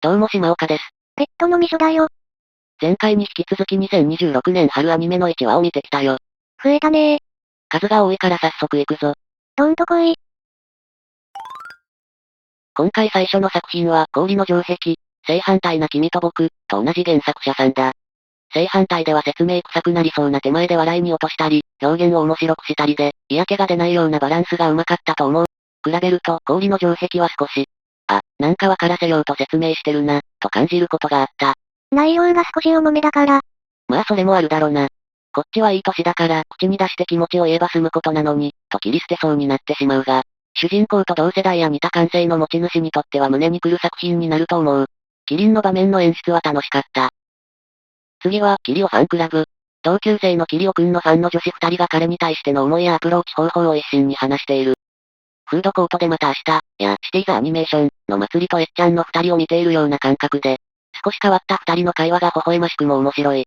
どうも島岡です。ペットの味噌だよ。前回に引き続き2026年春アニメの1話を見てきたよ。増えたねー。数が多いから早速行くぞ。どんとこい。今回最初の作品は氷の城壁、正反対な君と僕、と同じ原作者さんだ。正反対では説明臭くなりそうな手前で笑いに落としたり、表現を面白くしたりで、嫌気が出ないようなバランスがうまかったと思う。比べると氷の城壁は少し、なんかわからせようと説明してるな、と感じることがあった。内容が少し重めだから。まあそれもあるだろな。こっちはいい歳だから、口に出して気持ちを言えば済むことなのに、と切り捨てそうになってしまうが、主人公と同世代や似た感性の持ち主にとっては胸に来る作品になると思う。キリンの場面の演出は楽しかった。次は、キリオファンクラブ。同級生のキリオくんのファンの女子二人が彼に対しての思いやアプローチ方法を一心に話している。フードコートでまた明日、シティザアニメーションの祭りとえっちゃんの二人を見ているような感覚で、少し変わった二人の会話が微笑ましくも面白い。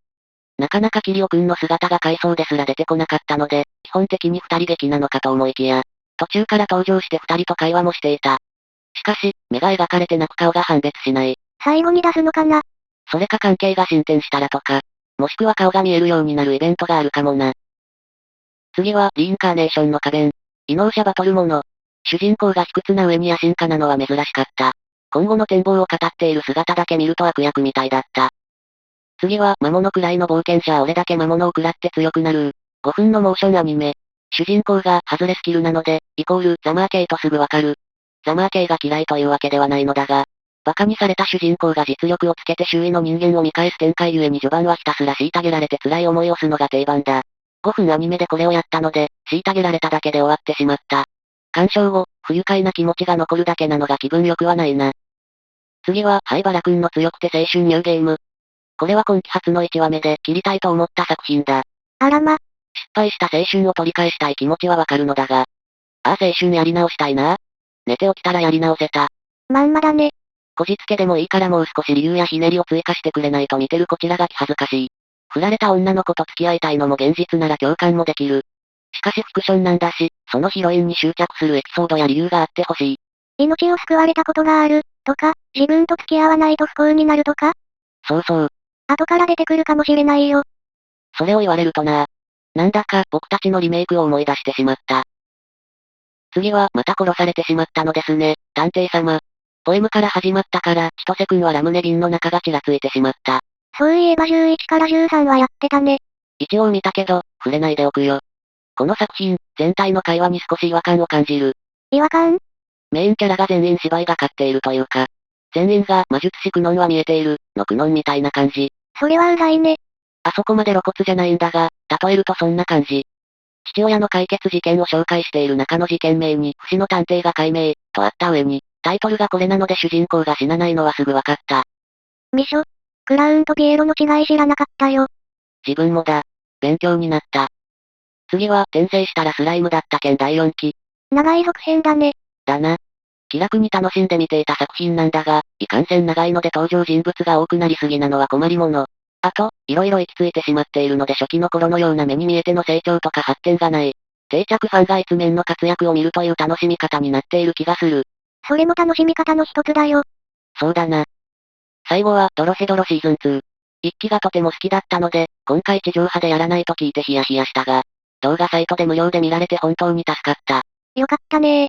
なかなかキリオくんの姿が回想ですら出てこなかったので、基本的に二人劇なのかと思いきや、途中から登場して二人と会話もしていた。しかし、目が描かれてなく顔が判別しない。最後に出すのかな。それか関係が進展したらとか、もしくは顔が見えるようになるイベントがあるかもな。次は、リインカーネーションの花弁。異能者バトルもの。主人公が卑屈な上に野心家なのは珍しかった。今後の展望を語っている姿だけ見ると悪役みたいだった。次は、魔物くらいの冒険者は俺だけ魔物を食らって強くなる。5分のモーションアニメ。主人公が、ハズレスキルなので、イコール、ザマー系とすぐわかる。ザマー系が嫌いというわけではないのだが、馬鹿にされた主人公が実力をつけて周囲の人間を見返す展開ゆえに序盤はひたすら虐げられて辛い思いをするのが定番だ。5分アニメでこれをやったので、虐げられただけで終わってしまった。鑑賞後、不愉快な気持ちが残るだけなのが気分良くはないな。次は、灰原くんの強くて青春ニューゲーム。これは今季初の1話目で切りたいと思った作品だ。あらま。失敗した青春を取り返したい気持ちはわかるのだが。青春やり直したいな。寝て起きたらやり直せた。まんまだね。こじつけでもいいからもう少し理由やひねりを追加してくれないと見てるこちらが気恥ずかしい。振られた女の子と付き合いたいのも現実なら共感もできる。しかしフィクションなんだし、そのヒロインに執着するエピソードや理由があってほしい。命を救われたことがある、とか、自分と付き合わないと不幸になるとか。そうそう。後から出てくるかもしれないよ。それを言われるとな。なんだか僕たちのリメイクを思い出してしまった。次はまた殺されてしまったのですね、探偵様。ポエムから始まったから、千歳くんはラムネ瓶の中がちらついてしまった。そういえば11から13はやってたね。一応見たけど、触れないでおくよ。この作品、全体の会話に少し違和感を感じる。違和感？メインキャラが全員芝居がかっているというか、全員が魔術師クノンは見えている、のクノンみたいな感じ。それはうざいね。あそこまで露骨じゃないんだが、例えるとそんな感じ。父親の解決事件を紹介している中の事件名に、不死の探偵が解明、とあった上に、タイトルがこれなので主人公が死なないのはすぐわかった。ミショ。クラウンとピエロの違い知らなかったよ。自分もだ。勉強になった。次は、転生したらスライムだった件第4期。長い続編だね。だな。気楽に楽しんで見ていた作品なんだが、いかんせん長いので登場人物が多くなりすぎなのは困りもの。あと、色々行き着いてしまっているので初期の頃のような目に見えての成長とか発展がない。定着ファンが一面の活躍を見るという楽しみ方になっている気がする。それも楽しみ方の一つだよ。そうだな。最後は、ドロヘドロシーズン2。一期がとても好きだったので、今回地上波でやらないと聞いてヒヤヒヤしたが、動画サイトで無料で見られて本当に助かった。よかったねー。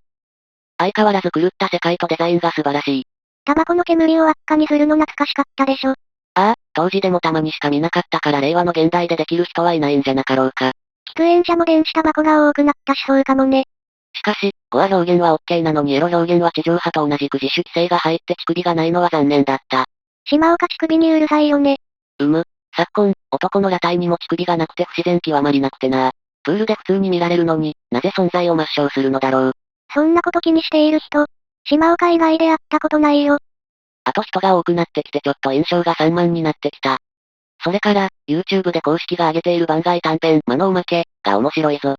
相変わらず狂った世界とデザインが素晴らしい。タバコの煙を輪っかにするの懐かしかったでしょ。ああ、当時でもたまにしか見なかったから令和の現代でできる人はいないんじゃなかろうか。喫煙者も電子タバコが多くなったしそうかもね。しかし、語話表現は OK なのにエロ表現は地上波と同じく自主規制が入って乳首がないのは残念だった。島岡乳首にうるさいよね。昨今、男の裸体にも乳首がなくて不自然極まりなくてな。プールで普通に見られるのに、なぜ存在を抹消するのだろう。そんなこと気にしている人、島岡以外で会ったことないよ。あと人が多くなってきてちょっと印象が散漫になってきた。それから、YouTube で公式が上げている番外短編、魔のおまけ、が面白いぞ。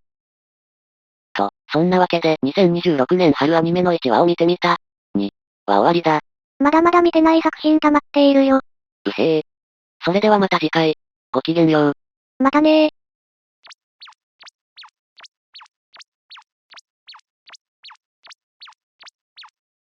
と、そんなわけで2026年春アニメの1話を見てみた。2は終わりだ。まだまだ見てない作品溜まっているよ。うへえ。それではまた次回。ごきげんよう。またねー。